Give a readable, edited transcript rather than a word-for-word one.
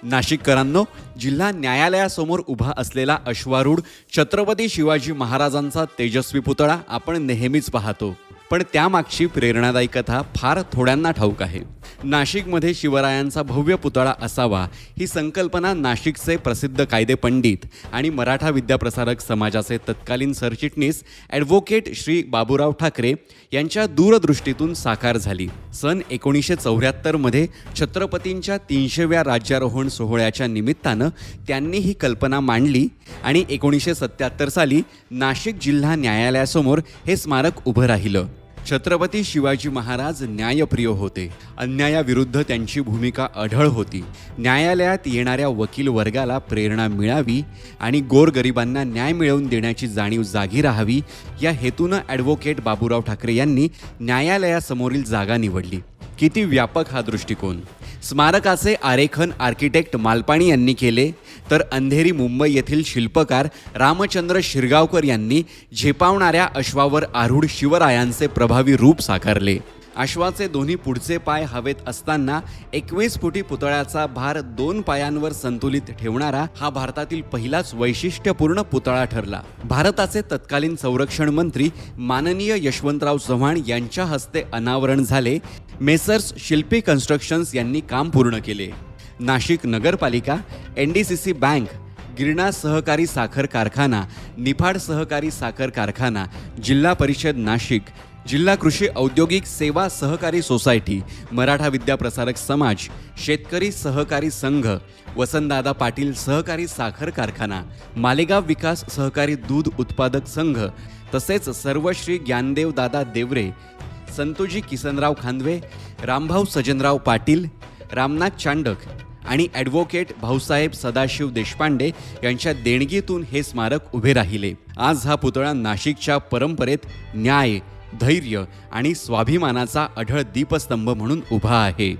नाशिककरांनो, जिल्हा न्यायालयासमोर उभा असलेला अश्वारूढ छत्रपती शिवाजी महाराजांचा तेजस्वी पुतळा आपण नेहमीच पाहतो, पण त्यामागची प्रेरणादायी कथा फार थोड्यांना ठाऊक आहे. नाशिकमध्ये शिवरायांचा भव्य पुतळा असावा ही संकल्पना नाशिकचे प्रसिद्ध कायदेपंडित आणि मराठा विद्याप्रसारक समाजाचे तत्कालीन सरचिटणीस ॲडव्होकेट श्री बाबूराव ठाकरे यांच्या दूरदृष्टीतून साकार झाली. सन 1974 मध्ये छत्रपतींच्या 300व्या राज्यारोहण सोहळ्याच्या निमित्तानं त्यांनी ही कल्पना मांडली आणि 1977 साली नाशिक जिल्हा न्यायालयासमोर हे स्मारक उभं राहिलं. छत्रपती शिवाजी महाराज न्यायप्रिय होते. अन्यायाविरुद्ध त्यांची भूमिका अढळ होती. न्यायालयात येणाऱ्या वकील वर्गाला प्रेरणा मिळावी आणि गोरगरिबांना न्याय मिळवून देण्याची जाणीव जागी राहावी या हेतूनं ॲडव्होकेट बाबूराव ठाकरे यांनी न्यायालयासमोरील जागा निवडली. किती व्यापक हा दृष्टिकोन! स्मारकाचे आरेखन आर्किटेक्ट मालपाणी यांनी केले, तर अंधेरी मुंबई येथील शिल्पकार रामचंद्र शिरगावकर यांनी झेपावणाऱ्या अश्वावर आरूढ शिवरायांचे प्रभावी रूप साकारले. अश्वाचे दोन्ही पुढचे पाय हवेत असताना 21 फुटी पुतळ्याचा भार 2 पायांवर संतुलित ठेवणारा हा भारतातील पहिलाच वैशिष्ट्यपूर्ण पुतळा ठरला. भारताचे तत्कालीन संरक्षण मंत्री माननीय यशवंतराव चव्हाण यांच्या हस्ते अनावरण झाले. मेसर्स शिल्पी कन्स्ट्रक्शन्स यांनी काम पूर्ण केले. नाशिक नगरपालिका, NDCC बँक, गिरणा सहकारी साखर कारखाना, निफाड सहकारी साखर कारखाना, जिल्हा परिषद नाशिक, जिल्हा कृषी औद्योगिक सेवा सहकारी सोसायटी, मराठा विद्याप्रसारक समाज, शेतकरी सहकारी संघ, वसंतदादा पाटील सहकारी साखर कारखाना, मालेगाव विकास सहकारी दूध उत्पादक संघ, तसेच सर्वश्री ज्ञानदेव दादा देवरे, संतोजी किसनराव खांदवे, रामभाऊ सजनराव पाटील, रामनाथ चांडक आणि ॲडव्होकेट भाऊसाहेब सदाशिव देशपांडे यांच्या देणगीतून हे स्मारक उभे राहिले. आज हा पुतळा नाशिकच्या परंपरेत न्याय, धैर्य आणि स्वाभिमानाचा अढळ दीपस्तंभ म्हणून उभा आहे.